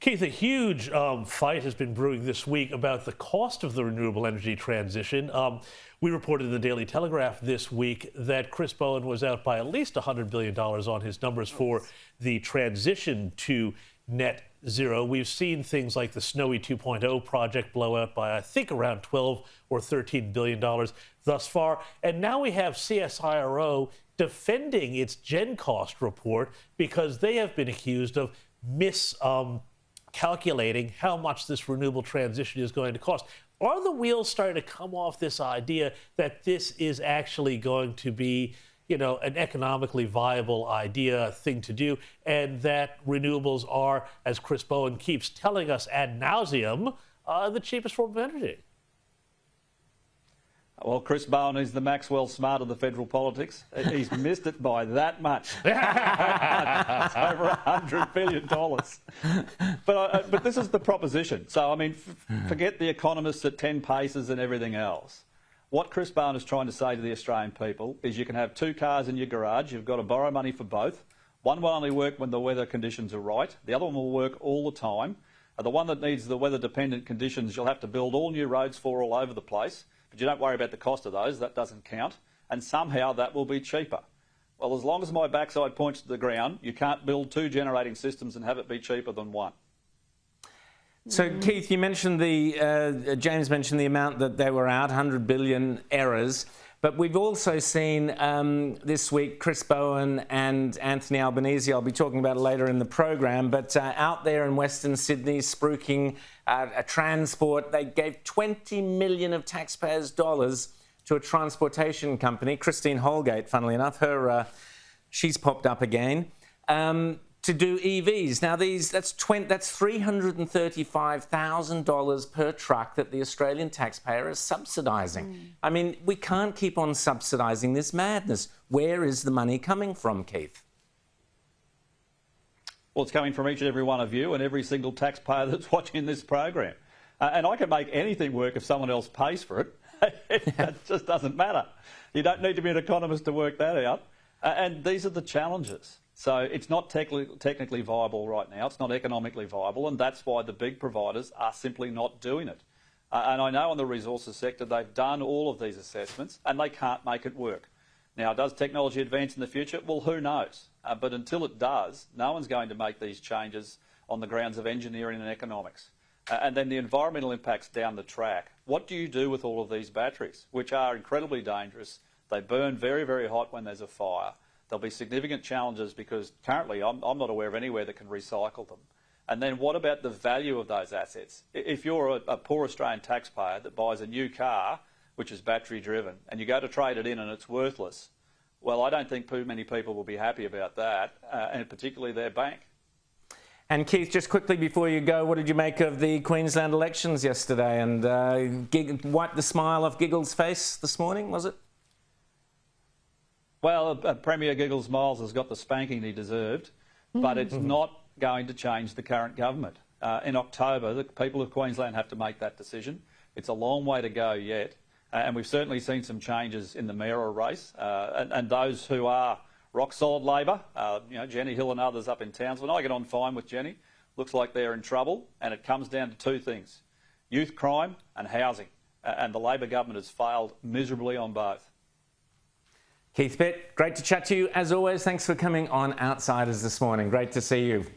Keith, a huge fight has been brewing this week about the cost of the renewable energy transition. We reported in the Daily Telegraph this week that Chris Bowen was out by at least $100 billion on his numbers for the transition to net zero. We've seen things like the Snowy 2.0 project blow out by, I think, around $12 or $13 billion thus far. And now we have CSIRO defending its Gen Cost report because they have been accused of miscalculating how much this renewable transition is going to cost. Are the wheels starting to come off this idea that this is actually going to be, an economically viable idea, thing to do, and that renewables are, as Chris Bowen keeps telling us ad nauseum, the cheapest form of energy? Well, Chris Bowen is the Maxwell Smart of the federal politics. He's missed it by that much. It's over $100 billion. But this is the proposition. So, I mean, forget the economists at 10 paces and everything else. What Chris Bowen is trying to say to the Australian people is you can have two cars in your garage. You've got to borrow money for both. One will only work when the weather conditions are right. The other one will work all the time. The one that needs the weather-dependent conditions, you'll have to build all new roads for all over the place. But you don't worry about the cost of those, that doesn't count, and somehow that will be cheaper. Well, as long as my backside points to the ground, you can't build two generating systems and have it be cheaper than one. So, Keith, you mentioned James mentioned the amount that they were out, 100 billion errors. But we've also seen this week Chris Bowen and Anthony Albanese, I'll be talking about it later in the program, but out there in Western Sydney spruiking a transport. They gave 20 million of taxpayers' dollars to a transportation company, Christine Holgate, funnily enough, she's popped up again, to do EVs. Now, that's $335,000 per truck that the Australian taxpayer is subsidising. I mean, we can't keep on subsidising this madness. Where is the money coming from, Keith? Well, it's coming from each and every one of you and every single taxpayer that's watching this program. And I can make anything work if someone else pays for it. It just doesn't matter. You don't need to be an economist to work that out. And these are the challenges. So it's not technically viable right now. It's not economically viable, and that's why the big providers are simply not doing it. And I know in the resources sector they've done all of these assessments and they can't make it work. Now, does technology advance in the future? Well, who knows? But until it does, no one's going to make these changes on the grounds of engineering and economics. And then the environmental impacts down the track. What do you do with all of these batteries, which are incredibly dangerous? They burn very, very hot when there's a fire. There'll be significant challenges because currently I'm not aware of anywhere that can recycle them. And then what about the value of those assets? If you're a poor Australian taxpayer that buys a new car, which is battery driven, and you go to trade it in and it's worthless, well, I don't think too many people will be happy about that, and particularly their bank. And Keith, just quickly before you go, what did you make of the Queensland elections yesterday? And wipe the smile off Giggles' face this morning, was it? Well, Premier Giggles Miles has got the spanking he deserved, but it's not going to change the current government. In October, the people of Queensland have to make that decision. It's a long way to go yet, and we've certainly seen some changes in the mayoral race, and those who are rock-solid Labor, Jenny Hill and others up in Townsville. I get on fine with Jenny. Looks like they're in trouble, and it comes down to two things, youth crime and housing, and the Labor government has failed miserably on both. Keith Pitt, great to chat to you as always. Thanks for coming on Outsiders this morning. Great to see you.